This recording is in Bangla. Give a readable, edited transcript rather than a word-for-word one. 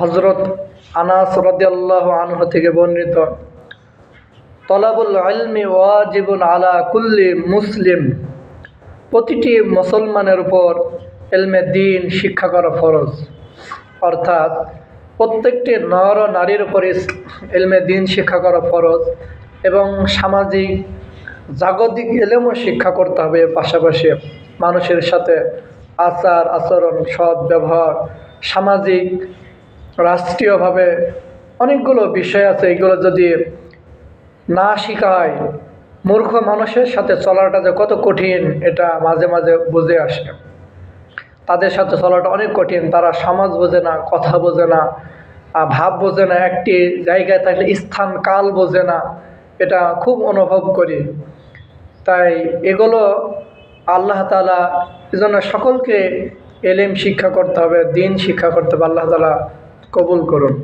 হযরত আনাস রাদিয়াল্লাহু আনহু থেকে বর্ণিত, তলাবুল ইলমি ওয়াজিবুন আলা কুল্লি মুসলিম, প্রতিটি মুসলমানের উপর ইলমে দ্বীন শিক্ষা করা ফরজ। অর্থাৎ প্রত্যেকটি নর ও নারীর উপর ইলমে দ্বীন শিক্ষা করা ফরজ এবং সামাজিক জাগতিক ইলমও শিক্ষা করতে হবে। পাশাপাশি মানুষের সাথে আচার আচরণ, সৎ ব্যবহার, সামাজিক রাষ্ট্রীয়ভাবে অনেকগুলো বিষয় আছে, এগুলো যদি না শিখায়, মূর্খ মানুষের সাথে চলাটা যে কত কঠিন এটা মাঝে মাঝে বুঝে আসে। তাদের সাথে চলাটা অনেক কঠিন, তারা সমাজ বোঝে না, কথা বোঝে না, ভাব বোঝে না, একটি জায়গায় থাকলে স্থান কাল বোঝে না, এটা খুব অনুভব করি। তাই এগুলো আল্লাহ তাআলা এজন্য সকলকে এলেম শিক্ষা করতে হবে, দ্বীন শিক্ষা করতে হবে। আল্লাহ তাআলা কবুল করুন।